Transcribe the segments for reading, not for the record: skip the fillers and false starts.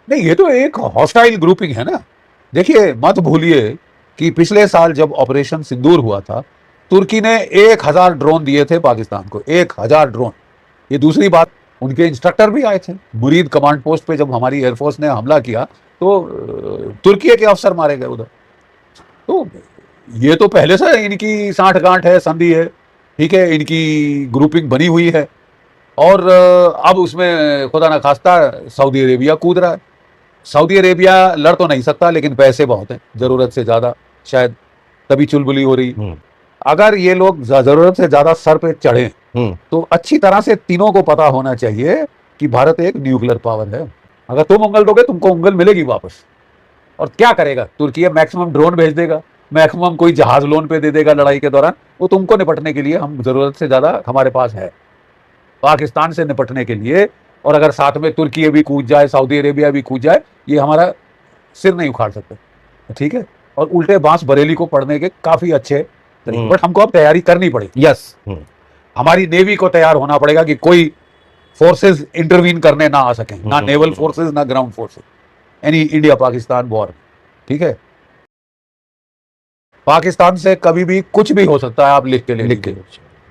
नहीं, ये तो एक हॉस्टाइल ग्रुपिंग है ना। देखिए, मत भूलिए कि पिछले साल जब ऑपरेशन सिंदूर हुआ था, तुर्की ने 1000 ड्रोन दिए थे पाकिस्तान को, 1000 ड्रोन। ये दूसरी बात, उनके इंस्ट्रक्टर भी आए थे। मुरीद कमांड पोस्ट पे जब हमारी एयरफोर्स ने हमला किया तो तुर्की के अफसर मारे गए उधर। तो ये तो पहले से इनकी साठगांठ है, संधि है, ठीक है, इनकी ग्रुपिंग बनी हुई है। और अब उसमें खुदा ना खास्ता सऊदी अरेबिया कूद रहा है। सऊदी अरेबिया लड़ तो नहीं सकता, लेकिन पैसे बहुत हैं, जरूरत से ज्यादा, शायद तभी चुलबुली हो रही। अगर ये लोग जरूरत से ज्यादा सर पे चढ़े तो अच्छी तरह से तीनों को पता होना चाहिए कि भारत एक न्यूक्लियर पावर है। अगर तुम उंगल दोगे, तुमको उंगल मिलेगी वापस। और क्या करेगा तुर्की? मैक्सिमम ड्रोन भेज देगा, मैक्सिमम कोई जहाज लोन पे दे देगा लड़ाई के दौरान। वो तुमको निपटने के लिए हम जरूरत से ज्यादा हमारे पास है, पाकिस्तान से निपटने के लिए। और अगर साथ में तुर्की भी कूद जाए, सऊदी अरेबिया भी कूद जाए, ये हमारा सिर नहीं उखाड़ सकते, ठीक है। और उल्टे बांस बरेली को पढ़ने के काफी अच्छे तरीके, बट हमको अब तैयारी करनी पड़ेगी। यस, हमारी नेवी को तैयार होना पड़ेगा कि कोई फोर्सेस इंटरवीन करने ना आ सकें, ना नेवल फोर्सेस ना ground forces, any India Pakistan war, ठीक है। पाकिस्तान से कभी भी कुछ भी हो सकता है, आप लिख के,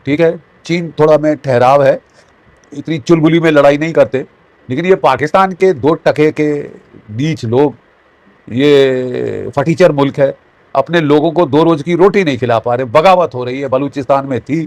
ठीक है। चीन थोड़ा में ठहराव है, इतनी चुलबुली में लड़ाई नहीं करते, लेकिन ये पाकिस्तान के 2 टके के बीच लोग, ये फटीचर मुल्क है, अपने लोगों को 2 रोज की रोटी नहीं खिला पा रहे। बगावत हो रही है, बलूचिस्तान में थी,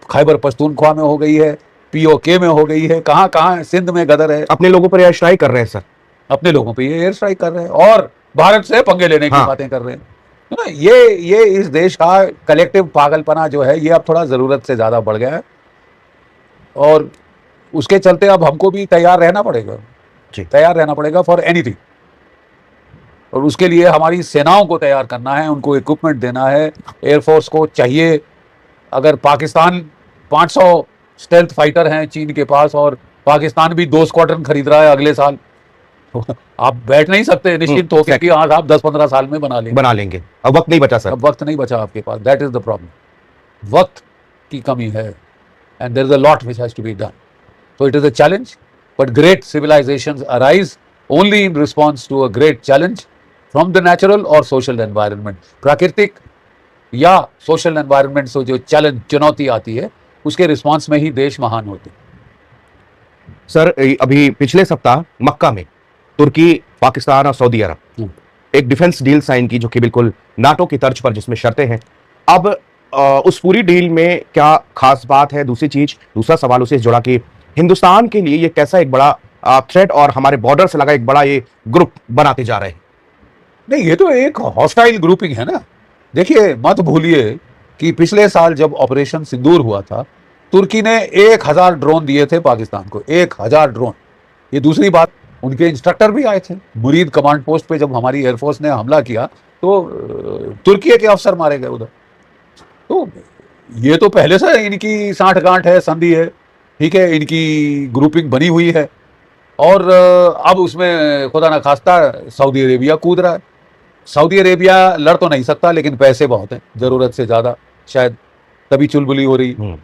खैबर पख्तूनख्वा में हो गई है, पीओके में हो गई है, कहाँ कहाँ, सिंध में गदर है। अपने लोगों पर एयर स्ट्राइक कर रहे हैं सर, अपने लोगों पे ये एयर स्ट्राइक कर रहे हैं और भारत से पंगे लेने की बातें कर रहे हैं। तो ना, ये इस देश का कलेक्टिव पागलपना जो है, ये अब थोड़ा जरूरत से ज्यादा बढ़ गया है। और उसके चलते अब हमको भी तैयार रहना पड़ेगा, तैयार रहना पड़ेगा फॉर एनीथिंग। और उसके लिए हमारी सेनाओं को तैयार करना है, उनको इक्विपमेंट देना है, एयरफोर्स को चाहिए। अगर पाकिस्तान 500 स्टेल्थ फाइटर हैं चीन के पास, और पाकिस्तान भी 2 स्क्वाड्रन खरीद रहा है अगले साल, तो आप बैठ नहीं सकते निश्चिंत होकर कि हाँ आप 10-15 साल में बना लेंगे। अब वक्त नहीं बचा सर, अब वक्त नहीं बचा आपके पास। दैट इज द प्रॉब्लम, वक्त की कमी है, and there is a lot which has to be done. So it is a challenge, but great civilizations arise only in response to a great challenge from the natural or social environment. प्राकृतिक या social environment से जो challenge, चुनौती आती है, उसके response में ही देश महान होते हैं। सर अभी पिछले सप्ताह मक्का में तुर्की, पाकिस्तान और सऊदी अरब एक डिफेंस डील साइन की, जो कि बिल्कुल नाटो की तर्ज पर, जिसमें शर्तें हैं। अब उस पूरी डील में क्या खास बात है? दूसरा सवाल उसे जुड़ा कि हिंदुस्तान के लिए ये कैसा एक बड़ा थ्रेट और हमारे बॉर्डर से लगा एक बड़ा ये ग्रुप बनाते जा रहे हैं? नहीं, ये तो एक हॉस्टाइल ग्रुपिंग है ना। देखिए, मत भूलिए कि पिछले साल जब ऑपरेशन सिंदूर हुआ था, तुर्की ने 1000 ड्रोन दिए थे पाकिस्तान को, 1000 ड्रोन। ये दूसरी बात, उनके इंस्ट्रक्टर भी आए थे। मुरीद कमांड पोस्ट पे जब हमारी एयरफोर्स ने हमला किया तो तुर्की के अफसर मारे गए उधर। तो ये तो पहले से इनकी साठगांठ है, संधि है, ठीक है, इनकी ग्रुपिंग बनी हुई है। और अब उसमें खुदा ना खास्ता सऊदी अरेबिया कूद रहा है। सऊदी अरेबिया लड़ तो नहीं सकता, लेकिन पैसे बहुत हैं, जरूरत से ज्यादा, शायद तभी चुलबुली हो रही।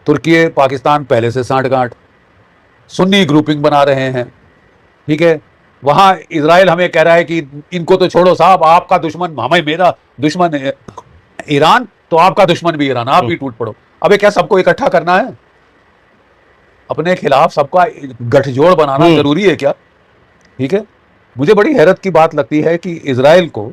तुर्की पाकिस्तान पहले से साठगांठ, सुन्नी ग्रुपिंग बना रहे हैं, ठीक है। वहां इजराइल हमें कह रहा है कि इनको तो छोड़ो साहब, आपका दुश्मन, हमें, मेरा दुश्मन है ईरान, तो आपका दुश्मन भी ईरान, आप भी टूट पड़ो। अबे क्या सबको इकट्ठा करना है? अपने खिलाफ सबका गठजोड़ बनाना जरूरी है क्या? ठीक है। मुझे बड़ी हैरत की बात लगती है कि इजराइल को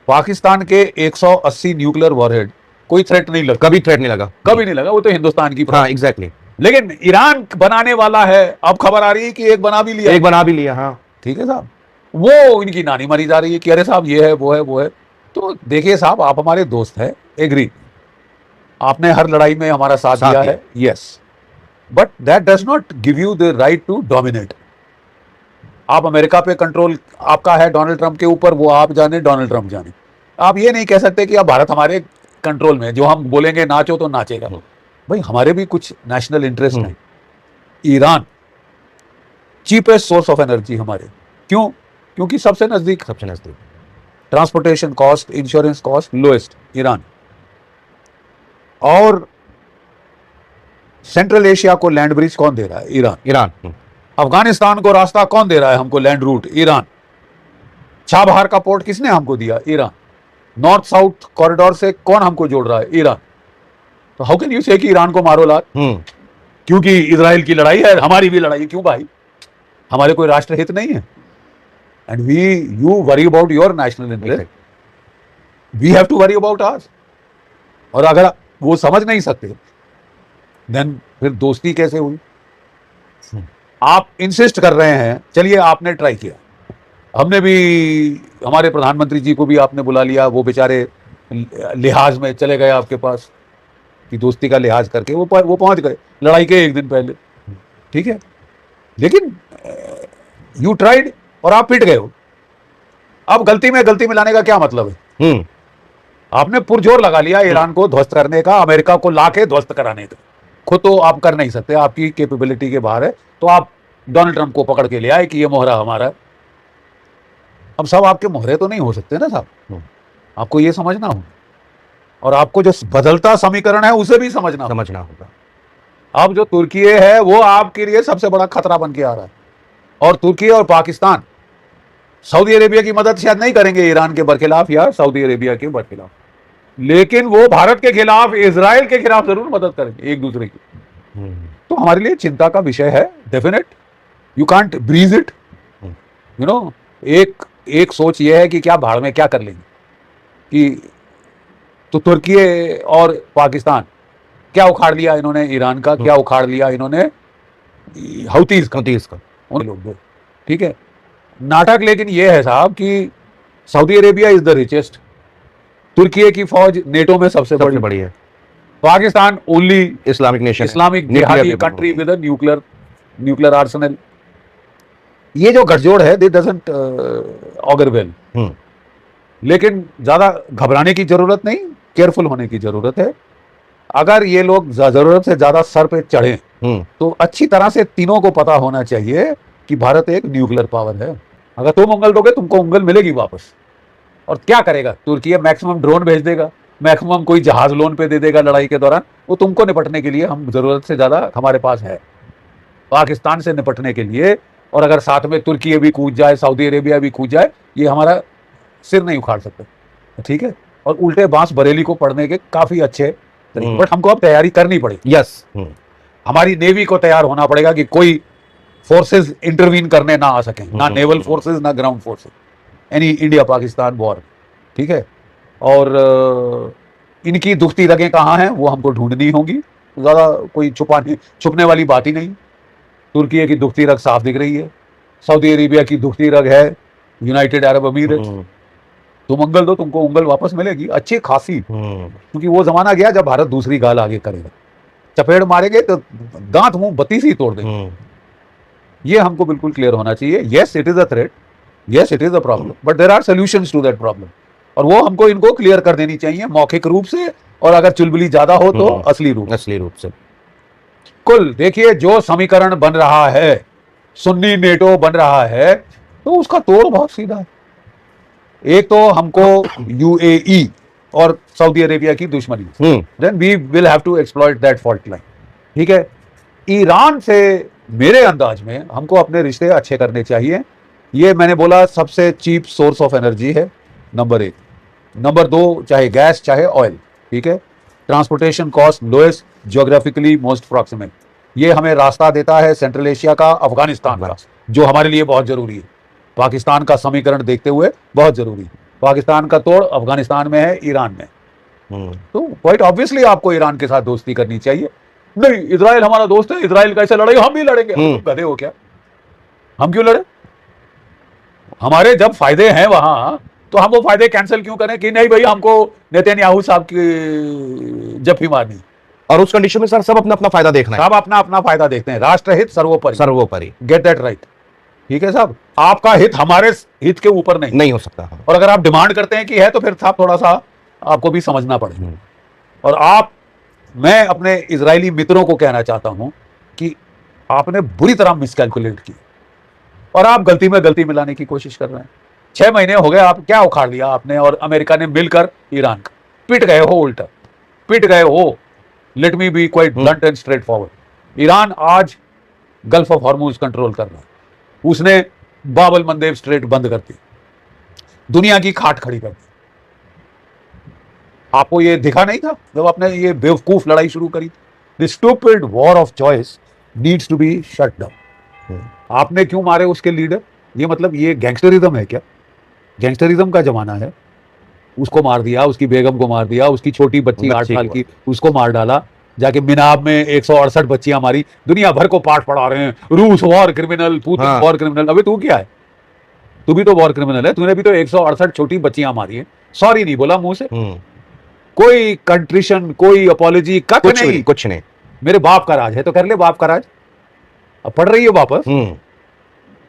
पाकिस्तान के 180 न्यूक्लियर वॉरहेड कोई थ्रेट नहीं लगा, कभी थ्रेट नहीं लगा, कभी नहीं लगा। वो तो हिंदुस्तान की, हाँ एग्जैक्टली। लेकिन ईरान बनाने वाला है। अब खबर आ रही है कि एक बना भी लिया, हाँ ठीक है साहब। वो इनकी नानी मारी जा रही है कि अरे साहब ये है, वो है। तो देखिए साहब, आप हमारे दोस्त हैं, एग्री, आपने हर लड़ाई में हमारा साथ दिया है, yes, but that does not give you the right to dominate. आप अमेरिका पे कंट्रोल आपका है डोनाल्ड ट्रंप के ऊपर, वो आप जाने, डोनाल्ड ट्रंप जाने। आप ये नहीं कह सकते कि अब भारत हमारे कंट्रोल में, जो हम बोलेंगे नाचो तो नाचेगा। भाई हमारे भी कुछ नेशनल इंटरेस्ट हैं। Iran cheapest source of energy हमारे, क्यों? क्योंकि सबसे नजदीक, transportation cost, insurance cost lowest, Iran. और सेंट्रल एशिया को लैंड ब्रिज कौन दे रहा है? ईरान। अफगानिस्तान को रास्ता कौन दे रहा है हमको, लैंड रूट? ईरान। चाबहार का पोर्ट किसने हमको दिया? ईरान। नॉर्थ साउथ कॉरिडोर से कौन हमको जोड़ रहा है? ईरान। तो हाउ कैन यू से कि ईरान को मारो लाल? क्योंकि इजराइल की लड़ाई है, हमारी भी लड़ाई है। क्यों भाई? हमारे कोई राष्ट्र हित नहीं है? And you worry about your national interest, we have to worry about ours. और अगर वो समझ नहीं सकते देन फिर दोस्ती कैसे हुई? आप इंसिस्ट कर रहे हैं, चलिए आपने ट्राई किया, हमने भी, हमारे प्रधानमंत्री जी को भी आपने बुला लिया, वो बेचारे लिहाज में चले गए आपके पास कि दोस्ती का लिहाज करके वो पहुंच गए लड़ाई के एक दिन पहले, ठीक है। लेकिन यू ट्राइड और आप पिट गए हो। अब गलती में गलती मिलाने का क्या मतलब है? आपने पुरजोर लगा लिया ईरान को ध्वस्त करने का, अमेरिका को लाके ध्वस्त कराने का। खुद तो आप कर नहीं सकते, आपकी कैपेबिलिटी के बाहर है, तो आप डोनाल्ड ट्रंप को पकड़ के ले आए कि ये मोहरा हमारा है। अब सब आपके मोहरे तो नहीं हो सकते ना साहब, आपको ये समझना होगा, और आपको जो बदलता समीकरण है उसे भी समझना होगा। अब जो तुर्की है वो आपके लिए सबसे बड़ा खतरा बन के आ रहा है, और तुर्की और पाकिस्तान सऊदी अरेबिया की मदद शायद नहीं करेंगे ईरान के बरखिलाफ या सऊदी अरेबिया के बरखिलाफ, लेकिन वो भारत के खिलाफ, इजराइल के खिलाफ जरूर मदद करेंगे एक दूसरे की। तो हमारे लिए चिंता का विषय है, definite, you can't breeze it, you know. एक सोच ये है कि क्या भाड़ में क्या कर लेंगे, कि तो तुर्की और पाकिस्तान क्या उखाड़ लिया इन्होंने ईरान का, क्या उखाड़ लिया इन्होंने हouthis का उन लोग, ठीक है। नाटक लेकिन ये है साहब कि Saudi Arabia is the richest, तुर्की की फौज नेटो में सबसे बड़ी है, Pakistan only Islamic nation, Islamic जिहादी कंट्री विद न्यूक्लियर आर्सेनल। ये जो गठजोड़ है, दिस डजंट ऑगर वेल। लेकिन ज्यादा घबराने की जरूरत नहीं, केयरफुल होने की जरूरत है। अगर ये लोग जरूरत से ज्यादा सर पे चढ़े तो अच्छी तरह से तीनों को पता होना चाहिए कि भारत एक न्यूक्लियर पावर है। अगर तुम उंगल दोगे तुमको उंगल मिलेगी वापस। और क्या करेगा तुर्की? मैक्सिमम ड्रोन भेज देगा, मैक्सिमम कोई जहाज लोन पे दे देगा लड़ाई के दौरान। वो तुमको निपटने के लिए, हम जरूरत से ज्यादा हमारे पास है पाकिस्तान से निपटने के लिए। और अगर साथ में तुर्की भी कूद जाए, सऊदी अरेबिया भी कूद जाए, ये हमारा सिर नहीं उखाड़ सकते, ठीक है। और उल्टे बांस बरेली को पढ़ने के काफी अच्छे तरीके, बट हमको अब तैयारी करनी पड़ेगी। यस, हमारी नेवी को तैयार होना पड़ेगा कि कोई फोर्सेस इंटरवीन करने ना आ सकें, ना नेवल फोर्सेस ना ground forces, any India Pakistan war, ठीक है। और इनकी दुखती रगें कहाँ हैं वो हमको ढूंढनी होंगी। ज्यादा कोई छुपने वाली बात ही नहीं। तुर्की की दुखती रग साफ दिख रही है, सऊदी अरेबिया की दुखती रग है यूनाइटेड अरब अमीरात। तुम उंगल दो, तुमको उंगल वापस मिलेगी अच्छी खासी, क्योंकि वो जमाना गया जब भारत दूसरी गाल आगे करेगा। चपेड़ मारेंगे तो दांत मुंह बत्तीस ही तोड़ देंगे। ये हमको बिल्कुल क्लियर होना चाहिए। Yes it is a threat, yes it is a problem, but there are solutions to that problem, और वो हमको इनको क्लियर कर देनी चाहिए मौखिक रूप से, और अगर चुलबुली ज्यादा हो तो असली रूप से। कुल देखिए, जो समीकरण बन रहा है, सुन्नी नेटो बन रहा है, तो उसका तोड़ बहुत सीधा है। एक तो हमको यूएई और सऊदी अरेबिया की दुश्मनी, then we will have to exploit that fault line, ठीक है। ईरान से मेरे अंदाज में हमको अपने रिश्ते अच्छे करने चाहिए। ये मैंने बोला सबसे चीप सोर्स ऑफ एनर्जी है, नंबर 1। नंबर 2, चाहे गैस चाहे ऑयल, ठीक है। Transportation cost lowest, geographically most proximal. ये हमें रास्ता देता है सेंट्रल एशिया का, अफगानिस्तान का, जो हमारे लिए बहुत जरूरी है। पाकिस्तान का समीकरण देखते हुए बहुत जरूरी है। पाकिस्तान का तोड़ अफगानिस्तान में है, ईरान में। तो क्वाइट ऑब्वियसली आपको ईरान के साथ दोस्ती करनी चाहिए। नहीं, इजराइल हमारा दोस्त है, इजराइल कैसे लड़ेगा? हम भी लड़ेंगे। गधे हो क्या? हम क्यों लड़े? हमारे जब फायदे हैं वहां, तो हम वो फायदे कैंसिल क्यों करें कि नहीं भाई हमको नेतन्याहू साहब की जफ्फी मारनी। और उस कंडीशन में सर सब अपना अपना फायदा देखना है, सब अपना अपना फायदा देखते हैं। राष्ट्रहित सर्वोपरि, गेट दैट राइट, ठीक है साहब। आपका हित हमारे हित के ऊपर नहीं हो सकता। और अगर आप डिमांड करते हैं कि है, तो फिर साहब थोड़ा सा आपको भी समझना पड़ेगा। और मैं अपने इजरायली मित्रों को कहना चाहता हूं कि आपने बुरी तरह मिसकैलकुलेट की, और आप गलती में गलती मिलाने की कोशिश कर रहे हैं। 6 महीने हो गए, आप क्या उखाड़ लिया आपने और अमेरिका ने मिलकर ईरान का? पिट गए हो, उल्टा पिट गए हो। Let me be quite blunt and straightforward. Iran आज गल्फ ऑफ हॉर्मूज कंट्रोल कर रहा है, उसने बाबल मंदेब स्ट्रेट बंद कर दी, दुनिया की खाट खड़ी कर दी। आपको ये दिखा नहीं था जब आपने ये बेवकूफ लड़ाई शुरू करी? The stupid war of choice needs to be shut down. आपने क्यों मारे उसके लीडर? ये मतलब ये गैंगस्टरिज्म है क्या? गैंगस्टरिज्म का जमाना है। उसको मार दिया, उसकी बेगम को मार दिया, उसकी छोटी बच्ची 8 साल की उसको मार डाला, जाके मिनाब में 168 बच्चियां मारी, दुनिया भर को पाठ पढ़ा रहे हैं, रूस war criminal, Putin war criminal. अबे तू क्या है? तू भी तो वॉर क्रिमिनल है, तूने भी तो 168 छोटी बच्चियां मारी हैं, सॉरी नहीं बोला मुंह से, कोई कंट्रिशन, कोई अपॉलॉजी, कुछ नहीं। मेरे बाप का राज है तो कर ले बाप का राज। अब पढ़ रही है वापस,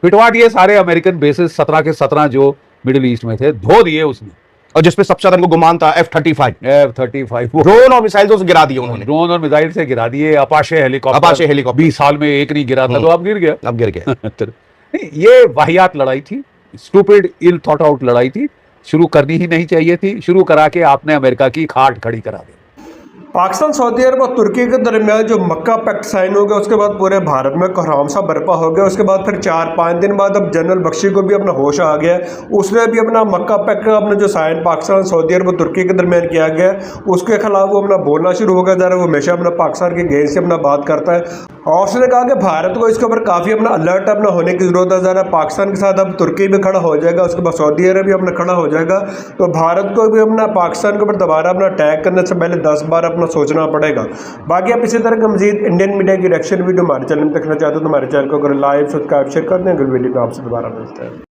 पिटवा दिए सारे अमेरिकन बेसिस 17 के 17 जो मिडिल ईस्ट में थे, धो दिए उसने। और जिसपे सबसे ज्यादा इनको गुमान था F-35 ड्रोन और मिसाइलों से गिरा दिए उन्होंने, ड्रोन और मिसाइल से गिरा दिए। अपाचे हेलीकॉप्टर 20 साल में एक नहीं गिरा था, तो अब गिर गया। अब गिर गया। नहीं, ये वाहियात लड़ाई थी, स्टूपिड इल थॉट आउट लड़ाई थी, शुरू करनी ही नहीं चाहिए थी। शुरू करा के आपने अमेरिका की खाट खड़ी करा दी। पाकिस्तान, सऊदी अरब और तुर्की के दरमियान जो मक्का पैक्ट साइन हो गया, उसके बाद पूरे भारत में कोहराम सा बर्पा हो गया। उसके बाद फिर 4-5 दिन बाद अब जनरल बख्शी को भी अपना होश आ गया, उसने भी अपना मक्का पैक्ट का अपना जो साइन पाकिस्तान, सऊदी अरब और तुर्की के दरमियान किया गया, उसके खिलाफ वो अपना बोलना शुरू हो गया। ज़रा वो हमेशा अपना पाकिस्तान के गेंद से अपना बात करता है, और उसने कहा कि भारत को इसके ऊपर काफ़ी अपना अलर्ट अपना होने की ज़रूरत है। ज़रा पाकिस्तान के साथ अब तुर्की भी खड़ा हो जाएगा, उसके बाद सऊदी अरब भी अपना खड़ा हो जाएगा, तो भारत को भी अपना पाकिस्तान के ऊपर दोबारा अपना अटैक करने से पहले 10 बार अपना सोचना पड़ेगा। बाकी आप इसी तरह का मजीद इंडियन मीडिया की रिएक्शन वीडियो हमारे चैनल में देखना चाहते हो तो हमारे चैनल को अगर लाइव सब्सक्राइब शेयर कर दें। अगली वीडियो में आपसे दोबारा मिलते हैं।